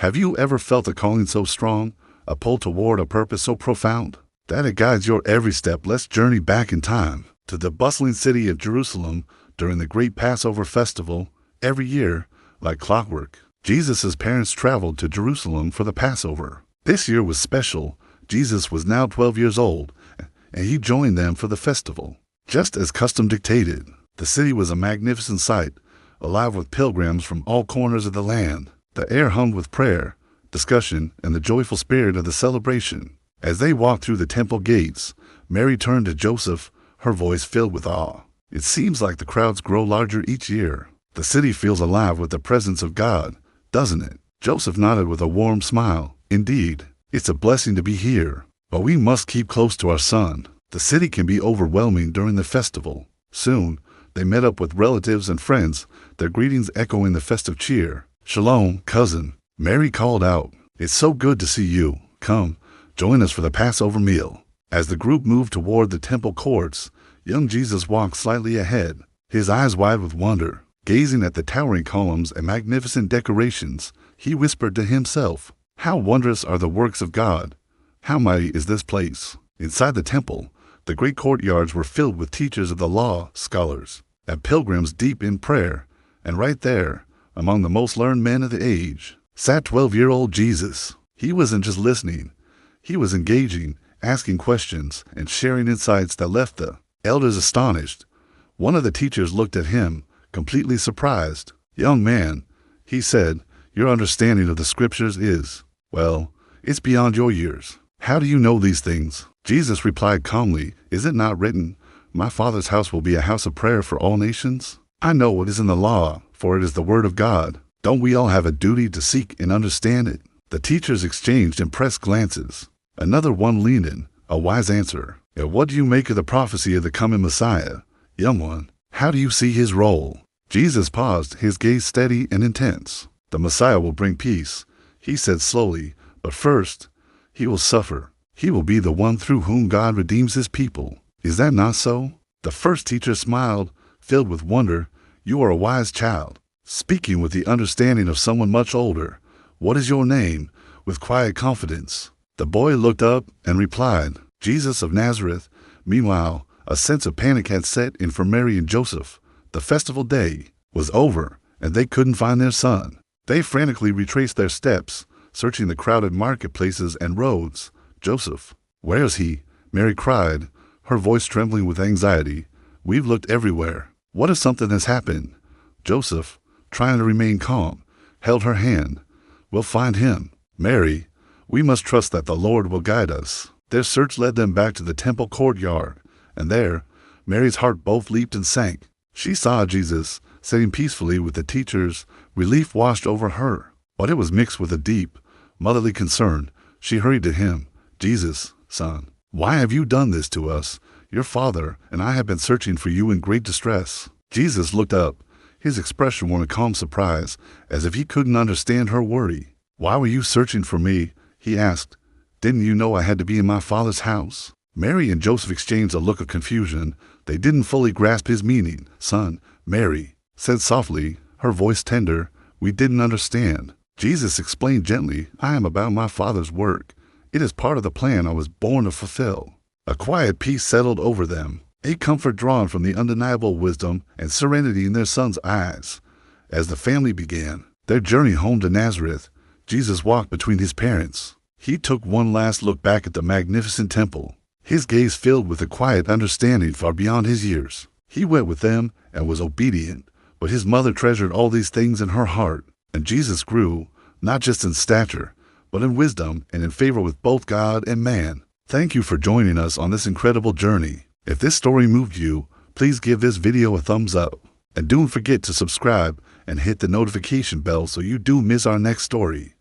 Have you ever felt a calling so strong, a pull toward a purpose so profound, that it guides your every step? Let's journey back in time to the bustling city of Jerusalem during the great Passover festival. Every year, like clockwork, Jesus' parents traveled to Jerusalem for the Passover. This year was special. Jesus was now 12 years old, and he joined them for the festival. Just as custom dictated, the city was a magnificent sight, alive with pilgrims from all corners of the land. The air hummed with prayer, discussion, and the joyful spirit of the celebration. As they walked through the temple gates, Mary turned to Joseph, her voice filled with awe. It seems like the crowds grow larger each year. The city feels alive with the presence of God, doesn't it? Joseph nodded with a warm smile. Indeed, it's a blessing to be here, but we must keep close to our son. The city can be overwhelming during the festival. Soon, they met up with relatives and friends, their greetings echoing the festive cheer. "Shalom, cousin," Mary called out. "It's so good to see you. Come, join us for the Passover meal." As the group moved toward the temple courts, young Jesus walked slightly ahead, his eyes wide with wonder. Gazing at the towering columns and magnificent decorations, he whispered to himself, "How wondrous are the works of God! How mighty is this place!" Inside the temple, the great courtyards were filled with teachers of the law, scholars, and pilgrims deep in prayer. And right there, among the most learned men of the age, sat 12-year-old Jesus. He wasn't just listening. He was engaging, asking questions, and sharing insights that left the elders astonished. One of the teachers looked at him, completely surprised. "Young man," he said, "your understanding of the scriptures is, well, it's beyond your years. How do you know these things?" Jesus replied calmly, "Is it not written, 'My Father's house will be a house of prayer for all nations'? I know what is in the law, for it is the word of God. Don't we all have a duty to seek and understand it?" The teachers exchanged impressed glances. Another one leaned in, a wise answer. "And what do you make of the prophecy of the coming Messiah? Young one, how do you see his role?" Jesus paused, his gaze steady and intense. "The Messiah will bring peace," he said slowly, "but first, he will suffer. He will be the one through whom God redeems his people. Is that not so?" The first teacher smiled, filled with wonder. "You are a wise child, speaking with the understanding of someone much older. What is your name?" With quiet confidence, the boy looked up and replied, "Jesus of Nazareth." Meanwhile, a sense of panic had set in for Mary and Joseph. The festival day was over, and they couldn't find their son. They frantically retraced their steps, searching the crowded marketplaces and roads. "Joseph, where is he?" Mary cried, her voice trembling with anxiety. "We've looked everywhere. What if something has happened?" Joseph, trying to remain calm, held her hand. "We'll find him, Mary. We must trust that the Lord will guide us." Their search led them back to the temple courtyard, and there, Mary's heart both leaped and sank. She saw Jesus sitting peacefully with the teachers. Relief washed over her, but it was mixed with a deep, motherly concern. She hurried to him. "Jesus, son, why have you done this to us? Your father and I have been searching for you in great distress." Jesus looked up, his expression one of calm surprise, as if he couldn't understand her worry. "Why were you searching for me?" he asked. "Didn't you know I had to be in my Father's house?" Mary and Joseph exchanged a look of confusion. They didn't fully grasp his meaning. "Son," Mary said softly, her voice tender, "we didn't understand." Jesus explained gently, "I am about my Father's work. It is part of the plan I was born to fulfill." A quiet peace settled over them, a comfort drawn from the undeniable wisdom and serenity in their son's eyes. As the family began their journey home to Nazareth, Jesus walked between his parents. He took one last look back at the magnificent temple, his gaze filled with a quiet understanding far beyond his years. He went with them and was obedient, but his mother treasured all these things in her heart. And Jesus grew, not just in stature, but in wisdom and in favor with both God and man. Thank you for joining us on this incredible journey. If this story moved you, please give this video a thumbs up. And don't forget to subscribe and hit the notification bell so you don't miss our next story.